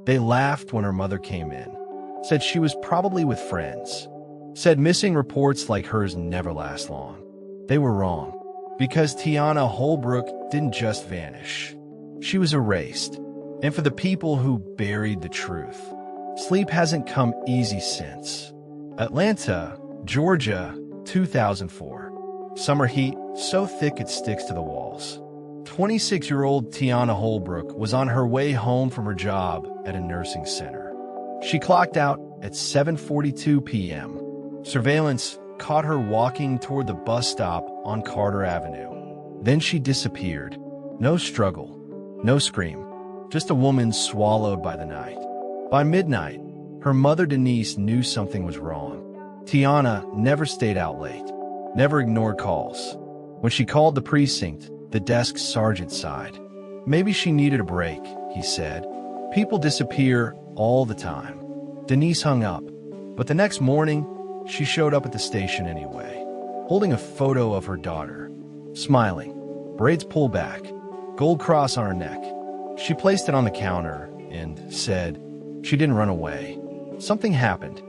They laughed when her mother came in, said she was probably with friends, said missing reports like hers never last long. They were wrong, because Tiana Holbrook didn't just vanish. She was erased. And for the people who buried the truth, sleep hasn't come easy since. Atlanta, Georgia, 2004. Summer heat so thick it sticks to the walls. 26-year-old Tiana Holbrook was on her way home from her job at a nursing center. She clocked out at 7:42 p.m. Surveillance caught her walking toward the bus stop on Carter Avenue. Then she disappeared. No struggle, no scream, just a woman swallowed by the night. By midnight, her mother Denise knew something was wrong. Tiana never stayed out late, never ignored calls. When she called the precinct, the desk sergeant sighed. Maybe she needed a break, he said. People disappear all the time. Denise hung up, but the next morning, she showed up at the station anyway, holding a photo of her daughter, smiling, braids pulled back, gold cross on her neck. She placed it on the counter and said she didn't run away. Something happened.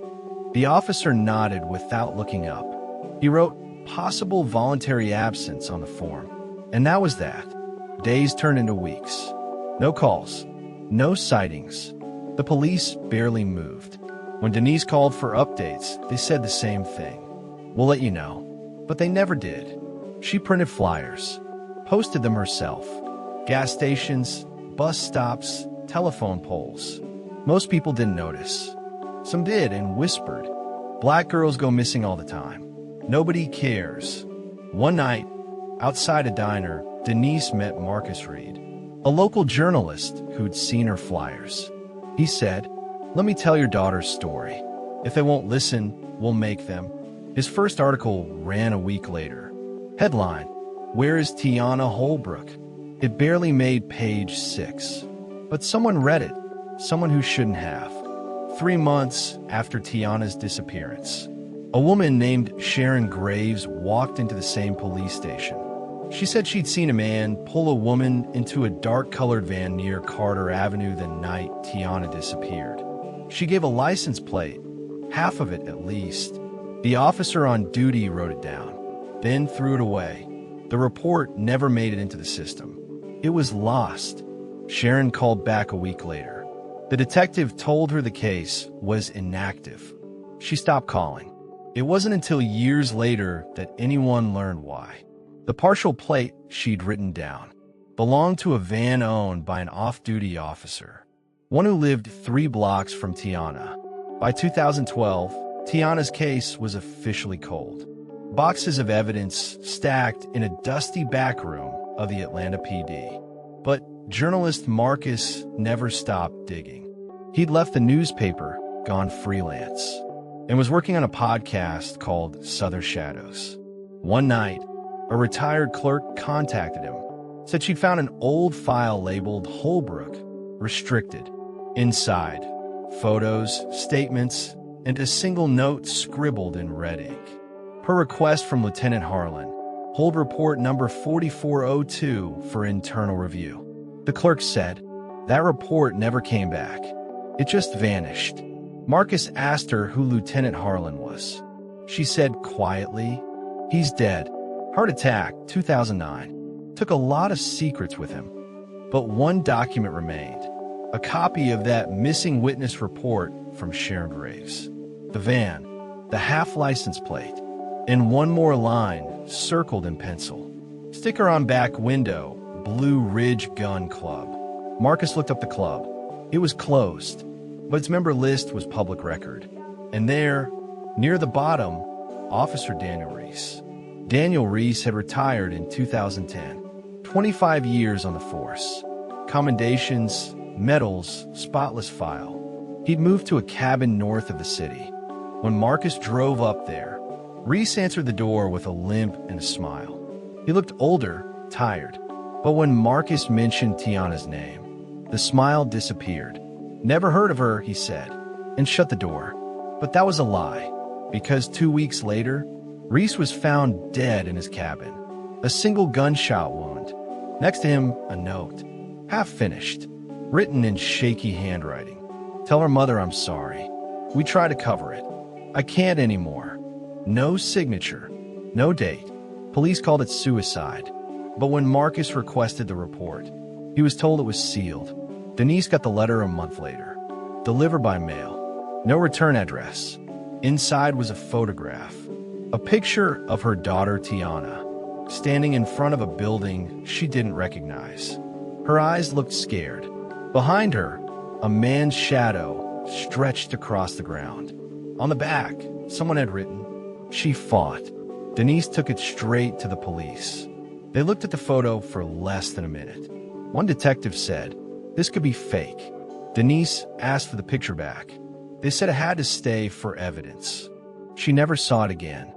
The officer nodded without looking up. He wrote possible voluntary absence on the form. And that was that. Days turned into weeks. No calls. No sightings. The police barely moved. When Denise called for updates, they said the same thing. We'll let you know. But they never did. She printed flyers, posted them herself. Gas stations, bus stops, telephone poles. Most people didn't notice. Some did and whispered. Black girls go missing all the time. Nobody cares. One night, outside a diner, Denise met Marcus Reed, a local journalist who'd seen her flyers. He said, "Let me tell your daughter's story. If they won't listen, we'll make them." His first article ran a week later. Headline, "Where is Tiana Holbrook?" It barely made page 6. But someone read it, someone who shouldn't have. 3 months after Tiana's disappearance, a woman named Sharon Graves walked into the same police station. She said she'd seen a man pull a woman into a dark-colored van near Carter Avenue the night Tiana disappeared. She gave a license plate, half of it at least. The officer on duty wrote it down, then threw it away. The report never made it into the system. It was lost. Sharon called back a week later. The detective told her the case was inactive. She stopped calling. It wasn't until years later that anyone learned why. The partial plate she'd written down belonged to a van owned by an off-duty officer, one who lived 3 blocks from Tiana. By 2012, Tiana's case was officially cold. Boxes of evidence stacked in a dusty back room of the Atlanta PD. But journalist Marcus never stopped digging. He'd left the newspaper, gone freelance, and was working on a podcast called Southern Shadows. One night, a retired clerk contacted him, said she'd found an old file labeled Holbrook, restricted. Inside, photos, statements, and a single note scribbled in red ink. Per request from Lieutenant Harlan, hold report number 4402 for internal review. The clerk said, that report never came back. It just vanished. Marcus asked her who Lieutenant Harlan was. She said quietly, "He's dead. Heart attack, 2009. Took a lot of secrets with him." But one document remained, a copy of that missing witness report from Sharon Graves. The van, the half license plate, and one more line circled in pencil. Sticker on back window, Blue Ridge Gun Club. Marcus looked up the club. It was closed, but its member list was public record. And there, near the bottom, Officer Daniel Reese. Daniel Reese had retired in 2010. 25 years on the force. Commendations, medals, spotless file. He'd moved to a cabin north of the city. When Marcus drove up there, Reese answered the door with a limp and a smile. He looked older, tired. But when Marcus mentioned Tiana's name, the smile disappeared. "Never heard of her," he said, and shut the door. But that was a lie, because 2 weeks later, Reese was found dead in his cabin. A single gunshot wound. Next to him, a note, half finished, written in shaky handwriting. Tell her mother I'm sorry. We try to cover it. I can't anymore. No signature. No date. Police called it suicide. But when Marcus requested the report, he was told it was sealed. Denise got the letter a month later. Delivered by mail. No return address. Inside was a photograph. A picture of her daughter Tiana, standing in front of a building she didn't recognize. Her eyes looked scared. Behind her, a man's shadow stretched across the ground. On the back, someone had written, "She fought." Denise took it straight to the police. They looked at the photo for less than a minute. One detective said, "This could be fake." Denise asked for the picture back. They said it had to stay for evidence. She never saw it again.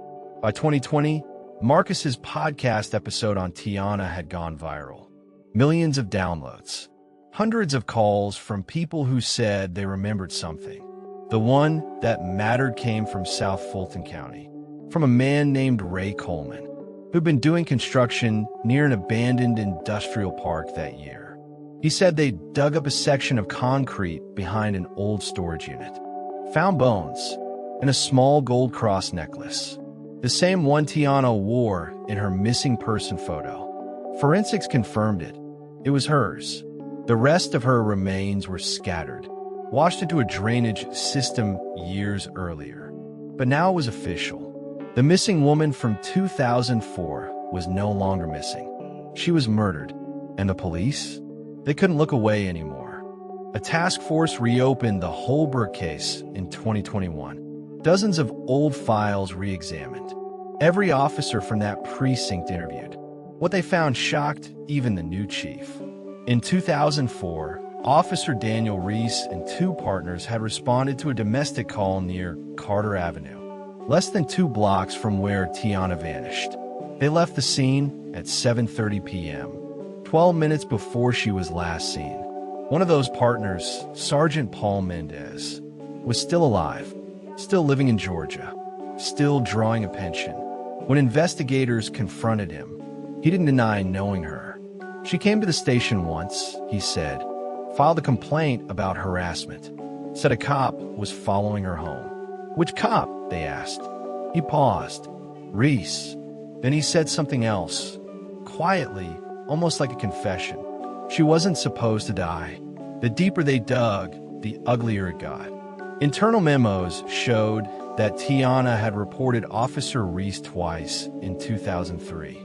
By 2020, Marcus's podcast episode on Tiana had gone viral. Millions of downloads. Hundreds of calls from people who said they remembered something. The one that mattered came from South Fulton County, from a man named Ray Coleman, who'd been doing construction near an abandoned industrial park that year. He said they dug up a section of concrete behind an old storage unit, found bones, and a small gold cross necklace, the same one Tiana wore in her missing person photo. Forensics confirmed it. It was hers. The rest of her remains were scattered, washed into a drainage system years earlier. But now it was official. The missing woman from 2004 was no longer missing. She was murdered. And the police? They couldn't look away anymore. A task force reopened the Holbrook case in 2021. Dozens of old files re-examined. Every officer from that precinct interviewed. What they found shocked even the new chief. In 2004, Officer Daniel Reese and two partners had responded to a domestic call near Carter Avenue, less than 2 blocks from where Tiana vanished. They left the scene at 7:30 p.m., 12 minutes before she was last seen. One of those partners, Sergeant Paul Mendez, was still alive, still living in Georgia, still drawing a pension. When investigators confronted him, he didn't deny knowing her. She came to the station once, he said, filed a complaint about harassment, said a cop was following her home. Which cop? They asked. He paused. Reese. Then he said something else, quietly, almost like a confession. She wasn't supposed to die. The deeper they dug, the uglier it got. Internal memos showed that Tiana had reported Officer Reese twice in 2003.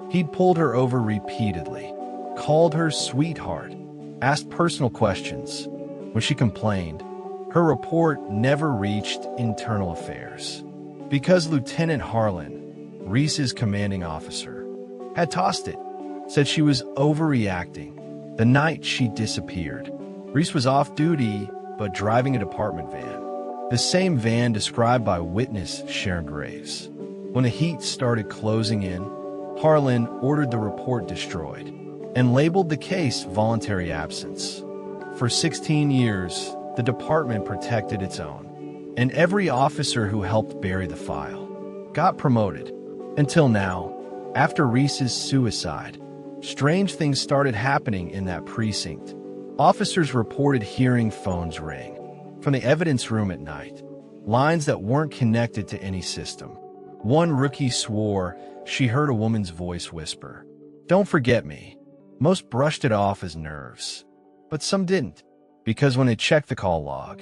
He'd pulled her over repeatedly, called her sweetheart, asked personal questions. When she complained, her report never reached internal affairs because Lieutenant Harlan, Reese's commanding officer, had tossed it, said she was overreacting. The night she disappeared, Reese was off duty but driving a department van, the same van described by witness Sharon Graves. When the heat started closing in, Harlan ordered the report destroyed and labeled the case voluntary absence. For 16 years, the department protected its own, and every officer who helped bury the file got promoted. Until now, after Reese's suicide, strange things started happening in that precinct. Officers reported hearing phones ring from the evidence room at night, lines that weren't connected to any system. One rookie swore she heard a woman's voice whisper, "Don't forget me." Most brushed it off as nerves, but some didn't, because when they checked the call log,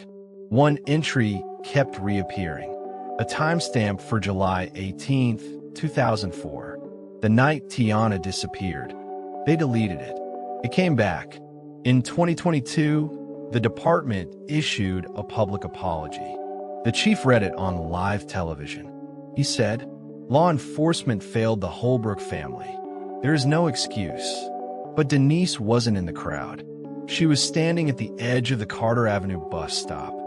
one entry kept reappearing, a timestamp for July 18th, 2004, the night Tiana disappeared. They deleted it. It came back. In 2022, the department issued a public apology. The chief read it on live television. He said, "Law enforcement failed the Holbrook family. There is no excuse." But Denise wasn't in the crowd. She was standing at the edge of the Carter Avenue bus stop,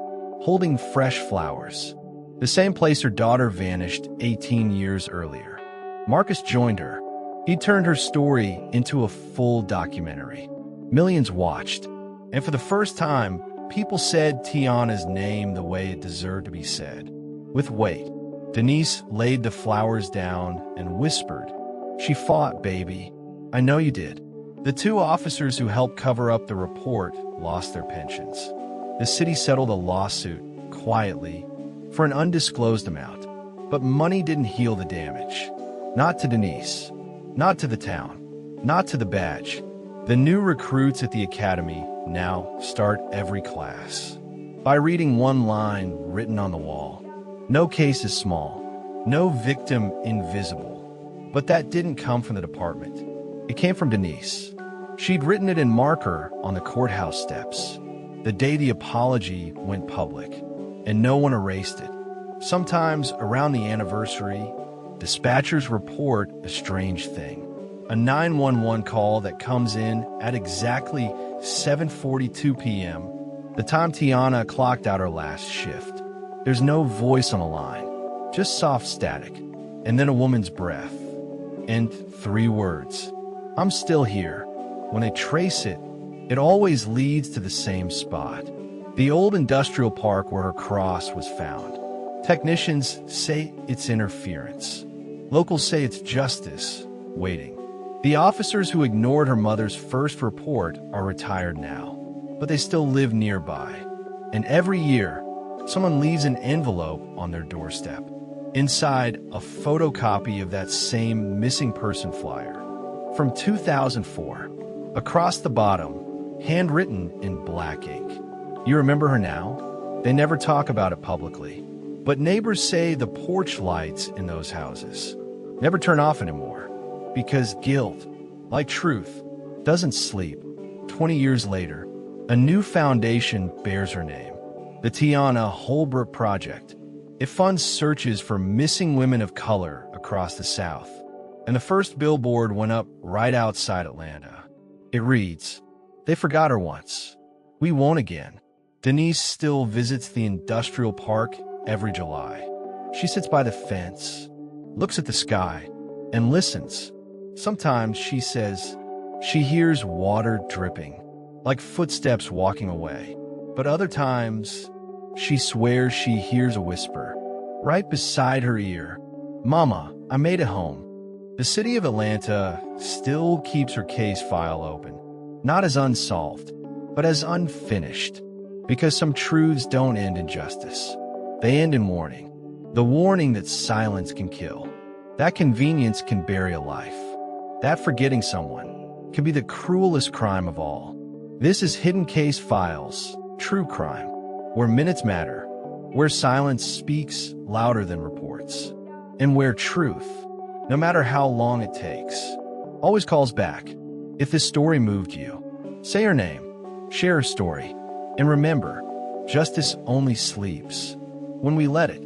holding fresh flowers, the same place her daughter vanished 18 years earlier. Marcus joined her. He turned her story into a full documentary. Millions watched, and for the first time, people said Tiana's name the way it deserved to be said, with weight. Denise laid the flowers down and whispered, "She fought, baby. I know you did." The two officers who helped cover up the report lost their pensions. The city settled a lawsuit, quietly, for an undisclosed amount. But money didn't heal the damage. Not to Denise. Not to the town. Not to the badge. The new recruits at the academy now start every class by reading one line written on the wall. No case is small. No victim invisible. But that didn't come from the department. It came from Denise. She'd written it in marker on the courthouse steps the day the apology went public, and no one erased it. Sometimes around the anniversary, dispatchers report a strange thing. A 911 call that comes in at exactly 7:42 p.m., the time Tiana clocked out her last shift. There's no voice on the line, just soft static, and then a woman's breath. And 3 words, "I'm still here." When they trace it, it always leads to the same spot, the old industrial park where her cross was found. Technicians say it's interference. Locals say it's justice waiting. The officers who ignored her mother's first report are retired now, but they still live nearby. And every year, someone leaves an envelope on their doorstep. Inside, a photocopy of that same missing person flyer from 2004. Across the bottom, handwritten in black ink. You remember her now? They never talk about it publicly. But neighbors say the porch lights in those houses never turn off anymore because guilt, like truth, doesn't sleep. 20 years later, a new foundation bears her name, the Tiana Holbrook Project. It funds searches for missing women of color across the South. And the first billboard went up right outside Atlanta. It reads, "They forgot her once. We won't again." Denise still visits the industrial park every July. She sits by the fence, looks at the sky, and listens. Sometimes she says she hears water dripping, like footsteps walking away. But other times, she swears she hears a whisper right beside her ear. "Mama, I made it home." The city of Atlanta still keeps her case file open, not as unsolved, but as unfinished, because some truths don't end in justice. They end in warning. The warning that silence can kill. That convenience can bury a life. That forgetting someone can be the cruelest crime of all. This is Hidden Case Files, True Crime, where minutes matter, where silence speaks louder than reports, and where truth, no matter how long it takes, always calls back. If this story moved you, say her name, share her story, and remember, justice only sleeps when we let it.